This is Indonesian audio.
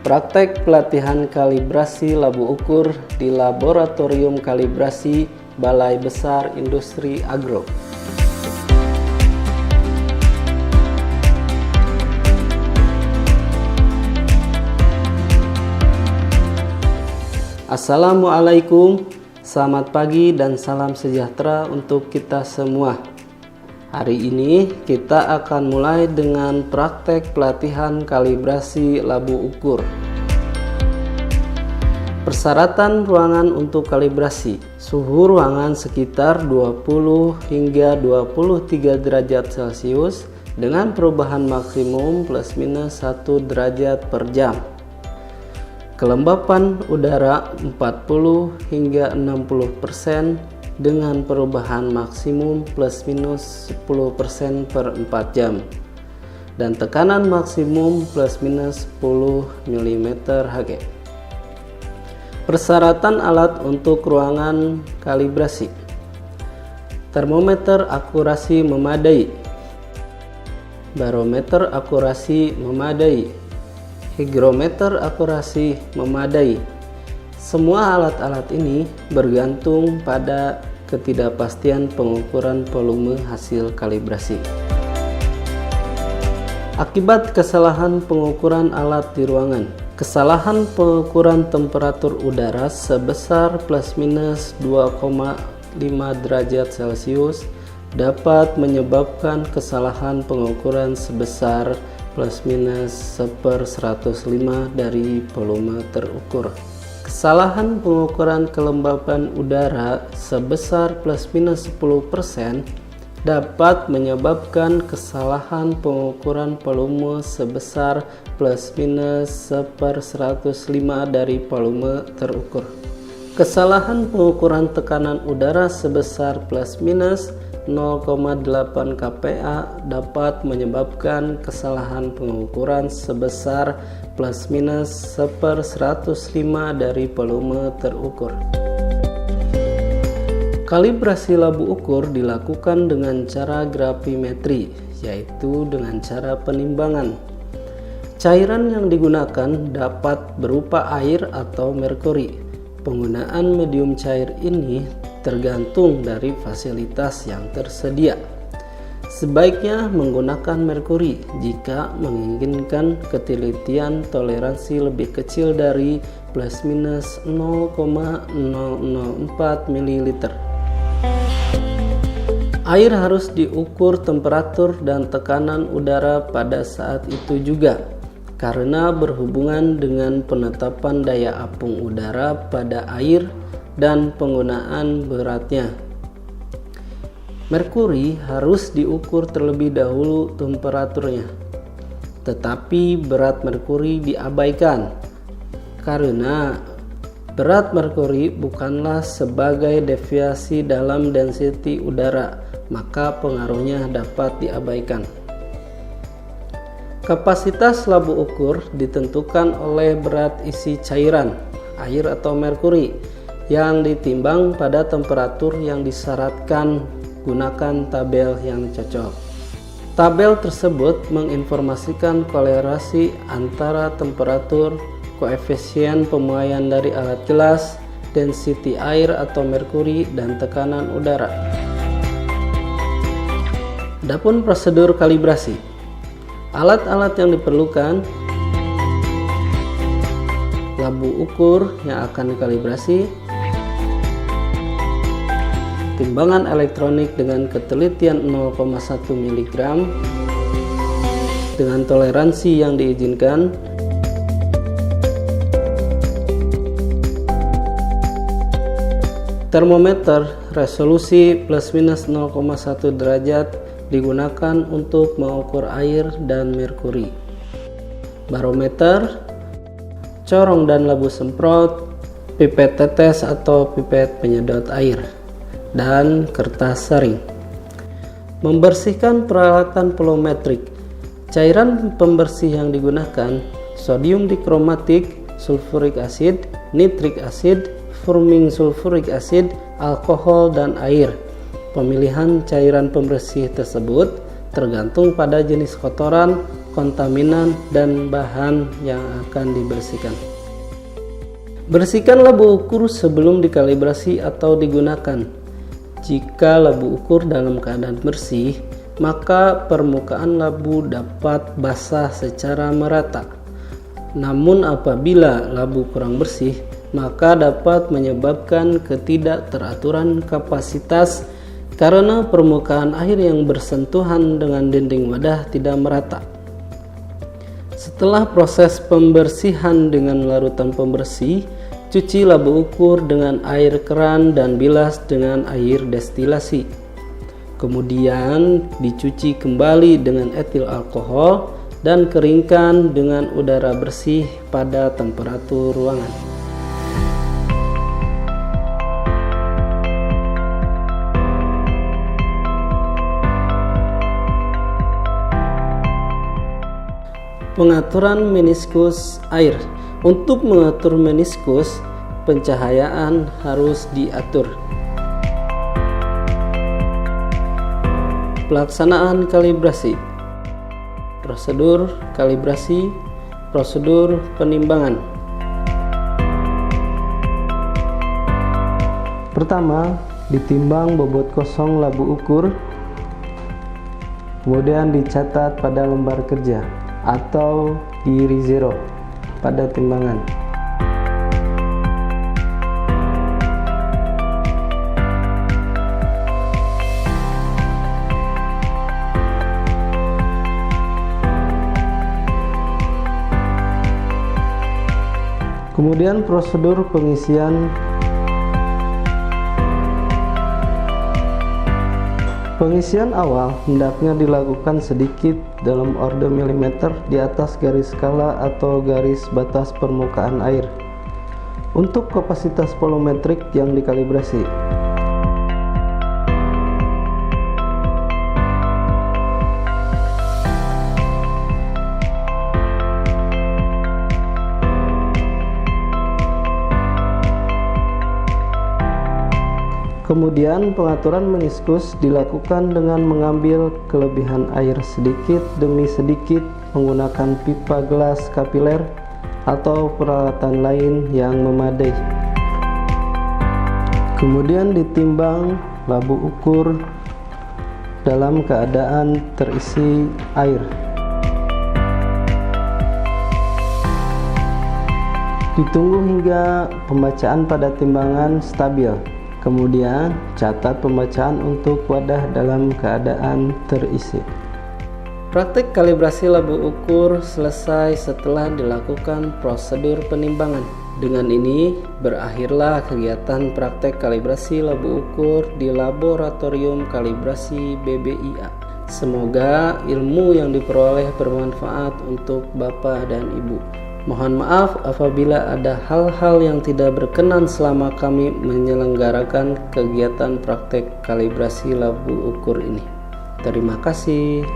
Praktek pelatihan kalibrasi labu ukur di Laboratorium Kalibrasi Balai Besar Industri Agro. Assalamualaikum, selamat pagi dan salam sejahtera untuk kita semua. Hari ini kita akan mulai dengan praktek pelatihan kalibrasi labu ukur. Persyaratan ruangan untuk kalibrasi: suhu ruangan sekitar 20 hingga 23 derajat Celcius dengan perubahan maksimum plus minus 1 derajat per jam. Kelembapan udara 40 hingga 60% dengan perubahan maksimum plus minus 10% per 4 jam dan tekanan maksimum plus minus 10 mm Hg. Persyaratan alat untuk ruangan kalibrasi: termometer akurasi memadai, barometer akurasi memadai, hygrometer akurasi memadai. Semua alat-alat ini bergantung pada ketidakpastian pengukuran volume hasil kalibrasi. Akibat kesalahan pengukuran alat di ruangan: kesalahan pengukuran temperatur udara sebesar plus minus 2,5 derajat Celcius dapat menyebabkan kesalahan pengukuran sebesar plus minus 1/105 dari volume terukur. Kesalahan pengukuran kelembapan udara sebesar plus minus 10% dapat menyebabkan kesalahan pengukuran volume sebesar plus minus 1/105 dari volume terukur. Kesalahan pengukuran tekanan udara sebesar plus minus 0,8 kPa dapat menyebabkan kesalahan pengukuran sebesar plus minus 1/105 dari volume terukur. Kalibrasi labu ukur dilakukan dengan cara gravimetri, yaitu dengan cara penimbangan. Cairan yang digunakan dapat berupa air atau merkuri. Penggunaan medium cair ini tergantung dari fasilitas yang tersedia. Sebaiknya menggunakan merkuri jika menginginkan ketelitian toleransi lebih kecil dari plus minus 0,004 ml. Air harus diukur temperatur dan tekanan udara pada saat itu juga, karena berhubungan dengan penetapan daya apung udara pada air dan penggunaan beratnya. Merkuri harus diukur terlebih dahulu temperaturnya, tetapi berat merkuri diabaikan karena berat merkuri bukanlah sebagai deviasi dalam density udara, maka pengaruhnya dapat diabaikan. Kapasitas labu ukur ditentukan oleh berat isi cairan, air atau merkuri, yang ditimbang pada temperatur yang disyaratkan. Gunakan tabel yang cocok. Tabel tersebut menginformasikan kolerasi antara temperatur, koefisien pemuaian dari alat gelas, density air atau merkuri, dan tekanan udara. Adapun prosedur kalibrasi: alat-alat yang diperlukan, labu ukur yang akan dikalibrasi, timbangan elektronik dengan ketelitian 0,1 mg dengan toleransi yang diizinkan, termometer resolusi plus minus 0,1 derajat digunakan untuk mengukur air dan merkuri, barometer, corong dan labu semprot, pipet tetes atau pipet penyedot air, dan kertas saring. Membersihkan peralatan volumetrik. Cairan pembersih yang digunakan: sodium dikromatik, sulfuric acid, nitric acid, fuming sulfuric acid, alkohol, dan air. Pemilihan cairan pembersih tersebut tergantung pada jenis kotoran, kontaminan, dan bahan yang akan dibersihkan. Bersihkan labu ukur sebelum dikalibrasi atau digunakan. Jika labu ukur dalam keadaan bersih, maka permukaan labu dapat basah secara merata. Namun apabila labu kurang bersih, maka dapat menyebabkan ketidakteraturan kapasitas karena permukaan air yang bersentuhan dengan dinding wadah tidak merata. Setelah proses pembersihan dengan larutan pembersih, cuci labu ukur dengan air keran dan bilas dengan air destilasi. Kemudian dicuci kembali dengan etil alkohol dan keringkan dengan udara bersih pada temperatur ruangan. Pengaturan meniskus air. Untuk mengatur meniskus, pencahayaan harus diatur. Pelaksanaan kalibrasi. Prosedur kalibrasi, prosedur penimbangan. Pertama, ditimbang bobot kosong labu ukur, kemudian dicatat pada lembar kerja atau di zero pada timbangan. Kemudian prosedur pengisian. Pengisian awal hendaknya dilakukan sedikit dalam orde milimeter di atas garis skala atau garis batas permukaan air untuk kapasitas volumetrik yang dikalibrasi. Kemudian pengaturan meniskus dilakukan dengan mengambil kelebihan air sedikit demi sedikit menggunakan pipa gelas kapiler atau peralatan lain yang memadai. Kemudian ditimbang labu ukur dalam keadaan terisi air. Ditunggu hingga pembacaan pada timbangan stabil. Kemudian catat pembacaan untuk wadah dalam keadaan terisi. Praktik kalibrasi labu ukur selesai setelah dilakukan prosedur penimbangan. Dengan ini berakhirlah kegiatan praktek kalibrasi labu ukur di Laboratorium Kalibrasi BBIA. Semoga ilmu yang diperoleh bermanfaat untuk Bapak dan Ibu. Mohon maaf apabila ada hal-hal yang tidak berkenan selama kami menyelenggarakan kegiatan praktek kalibrasi labu ukur ini. Terima kasih.